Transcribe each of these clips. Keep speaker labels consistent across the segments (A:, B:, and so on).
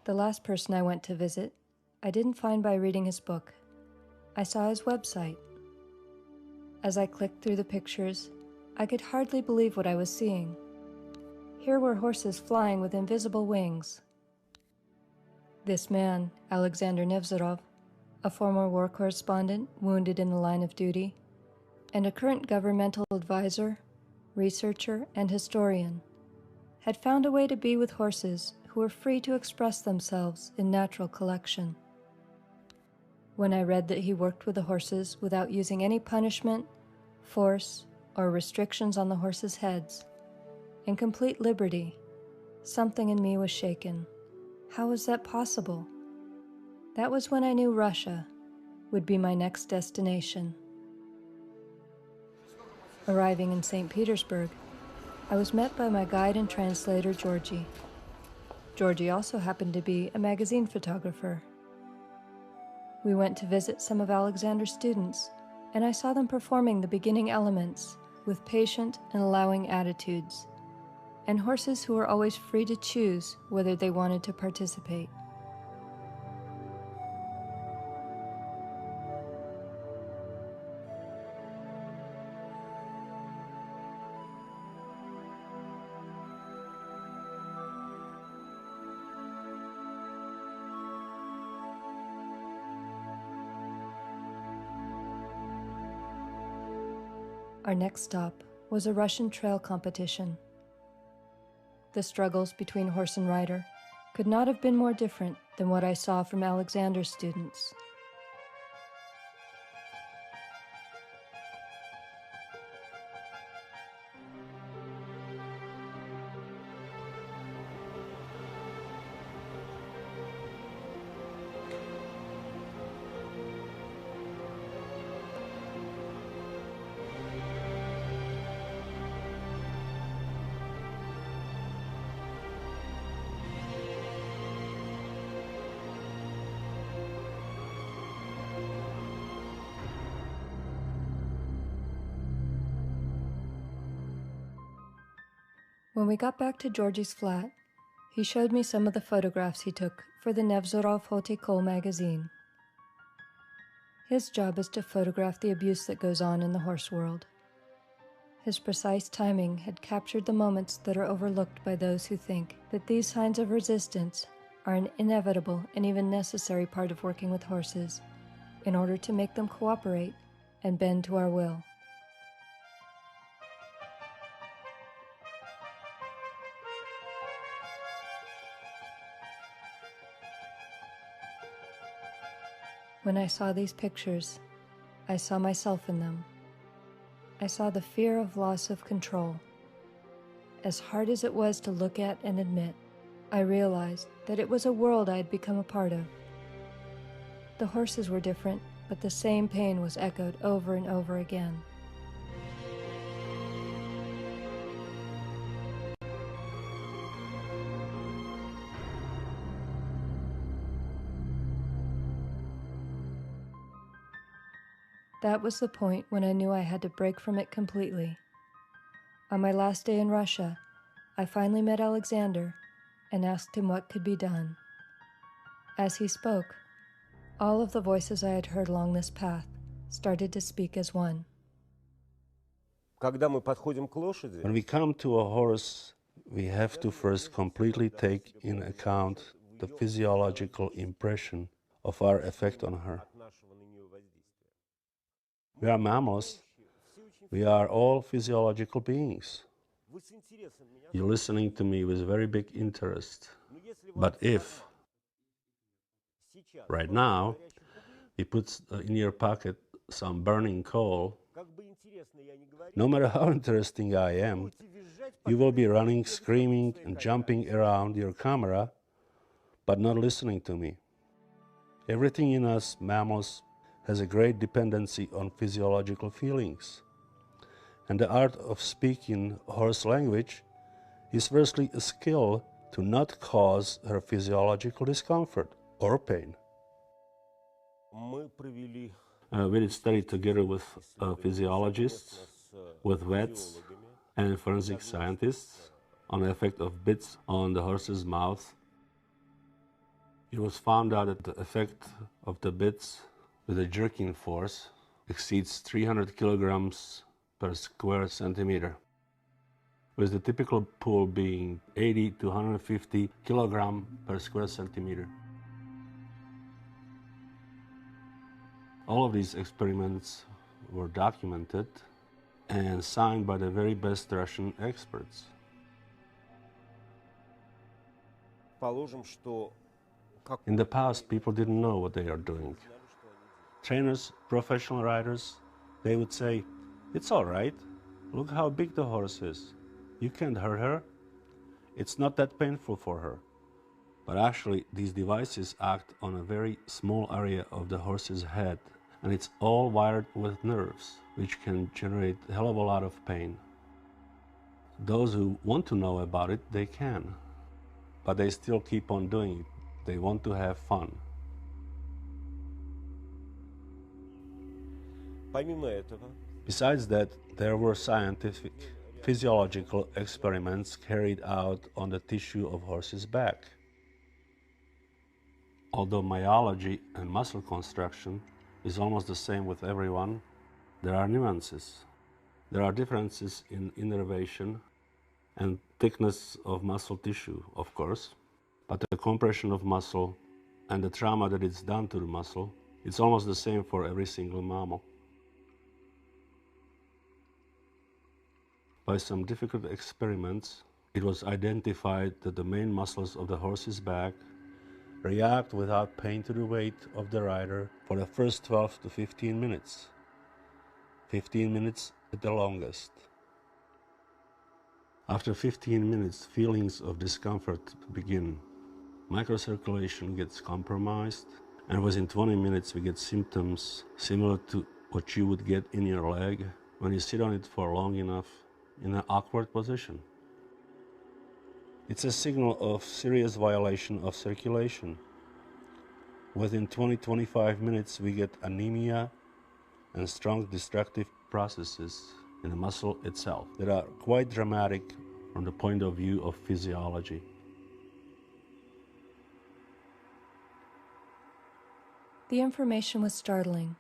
A: The last person I went to visit, I didn't find by reading his book. I saw his website. As I clicked through the pictures, I could hardly believe what I was seeing. Here were horses flying with invisible wings. This man, Alexander Nevzorov, a former war correspondent wounded in the line of duty, and a current governmental advisor, researcher, and historian, had found a way to be with horses who were free to express themselves in natural collection. When I read that he worked with the horses without using any punishment, force, or restrictions on the horses' heads, in complete liberty, something in me was shaken. How was that possible? That was when I knew Russia would be my next destination. Arriving in St. Petersburg, I was met by my guide and translator, Georgie. Georgie also happened to be a magazine photographer. We went to visit some of Alexander's students, and I saw them performing the beginning elements with patient and allowing attitudes, and horses who were always free to choose whether they wanted to participate. Our next stop was a Russian trail competition. The struggles between horse and rider could not have been more different than what I saw from Alexander's students. When we got back to Georgie's flat, he showed me some of the photographs he took for the Nevzorov Hotikol magazine. His job is to photograph the abuse that goes on in the horse world. His precise timing had captured the moments that are overlooked by those who think that these signs of resistance are an inevitable and even necessary part of working with horses in order to make them cooperate and bend to our will. When I saw these pictures, I saw myself in them. I saw the fear of loss of control. As hard as it was to look at and admit, I realized that it was a world I had become a part of. The horses were different, but the same pain was echoed over and over again. That was the point when I knew I had to break from it completely. On my last day in Russia, I finally met Alexander and asked him what could be done. As he spoke, all of the voices I had heard along this path started to speak as one.
B: When we come to a horse, we have to first completely take in account the physiological impression of our effect on her. We are mammals. We are all physiological beings. You're listening to me with very big interest. But if, right now, we put in your pocket some burning coal, no matter how interesting I am, you will be running, screaming, and jumping around your camera, but not listening to me. Everything in us, mammals, has a great dependency on physiological feelings. And the art of speaking horse language is firstly a skill to not cause her physiological discomfort or pain. We did study together with physiologists, with vets and forensic scientists on the effect of bits on the horse's mouth. It was found out that the effect of the bits with a jerking force exceeds 300 kilograms per square centimeter, with the typical pull being 80 to 150 kilogram per square centimeter. All of these experiments were documented and signed by the very best Russian experts. In the past, people didn't know what they are doing. Trainers, professional riders, they would say, "It's all right. Look how big the horse is. You can't hurt her. It's not that painful for her." But actually, these devices act on a very small area of the horse's head, and it's all wired with nerves, which can generate a hell of a lot of pain. Those who want to know about it, they can, but they still keep on doing it. They want to have fun. Besides that, there were scientific, physiological experiments carried out on the tissue of horse's back. Although myology and muscle construction is almost the same with everyone, there are nuances. There are differences in innervation and thickness of muscle tissue, of course, but the compression of muscle and the trauma that it's done to the muscle, it's almost the same for every single mammal. By some difficult experiments, it was identified that the main muscles of the horse's back react without pain to the weight of the rider for the first 12 to 15 minutes. 15 minutes at the longest. After 15 minutes, feelings of discomfort begin. Microcirculation gets compromised, and within 20 minutes we get symptoms similar to what you would get in your leg when you sit on it for long enough in an awkward position. It's a signal of serious violation of circulation. Within 20-25 minutes we get anemia and strong destructive processes in the muscle itself that are quite dramatic from the point of view of physiology.
A: The information was startling.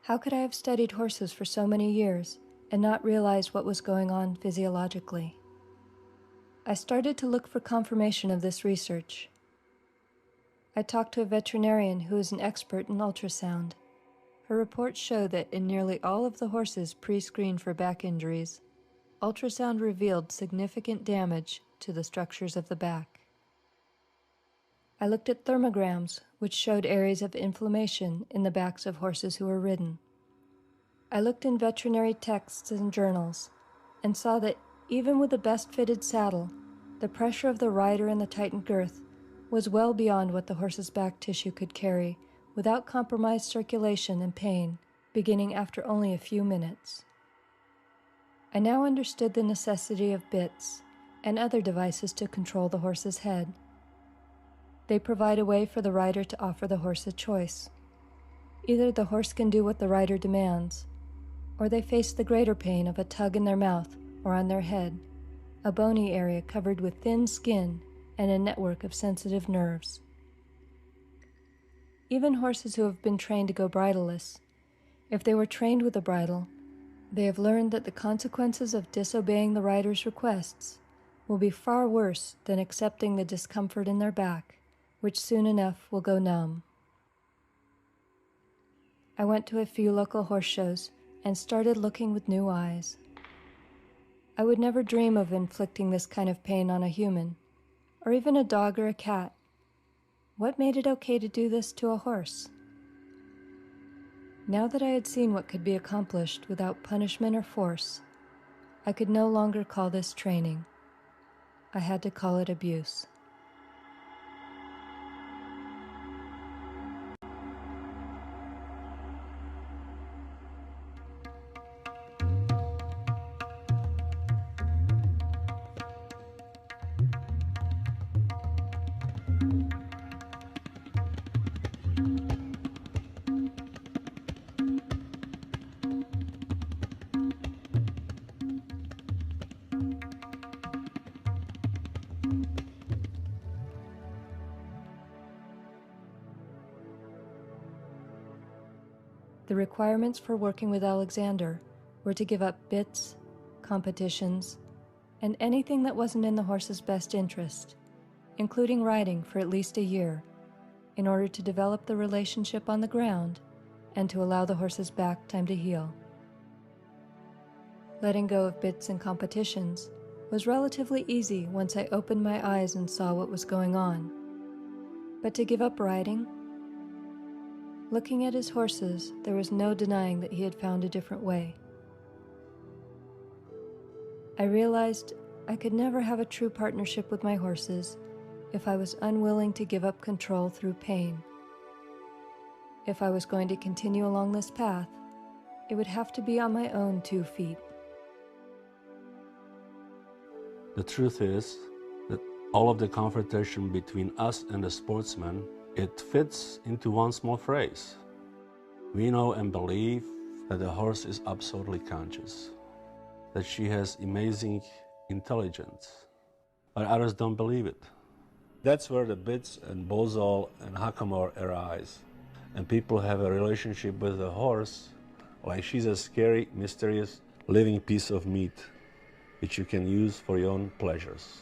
A: How could I have studied horses for so many years and not realize what was going on physiologically? I started to look for confirmation of this research. I talked to a veterinarian who is an expert in ultrasound. Her reports show that in nearly all of the horses pre-screened for back injuries, ultrasound revealed significant damage to the structures of the back. I looked at thermograms, which showed areas of inflammation in the backs of horses who were ridden. I looked in veterinary texts and journals and saw that even with the best fitted saddle, the pressure of the rider and the tightened girth was well beyond what the horse's back tissue could carry without compromised circulation and pain, beginning after only a few minutes. I now understood the necessity of bits and other devices to control the horse's head. They provide a way for the rider to offer the horse a choice. Either the horse can do what the rider demands, or they face the greater pain of a tug in their mouth or on their head, a bony area covered with thin skin and a network of sensitive nerves. Even horses who have been trained to go bridleless, if they were trained with a bridle, they have learned that the consequences of disobeying the rider's requests will be far worse than accepting the discomfort in their back, which soon enough will go numb. I went to a few local horse shows and started looking with new eyes. I would never dream of inflicting this kind of pain on a human, or even a dog or a cat. What made it okay to do this to a horse? Now that I had seen what could be accomplished without punishment or force, I could no longer call this training. I had to call it abuse. requirements for working with Alexander were to give up bits, competitions, and anything that wasn't in the horse's best interest, including riding for at least a year, in order to develop the relationship on the ground and to allow the horse's back time to heal. Letting go of bits and competitions was relatively easy once I opened my eyes and saw what was going on. But to give up riding? Looking at his horses, there was no denying that he had found a different way. I realized I could never have a true partnership with my horses if I was unwilling to give up control through pain. If I was going to continue along this path, it would have to be on my own 2 feet.
B: The truth is that all of the confrontation between us and the sportsman, it fits into one small phrase. We know and believe that the horse is absolutely conscious, that she has amazing intelligence, but others don't believe it. That's where the bits and bozal and hackamore arise, and people have a relationship with the horse like she's a scary, mysterious, living piece of meat which you can use for your own pleasures.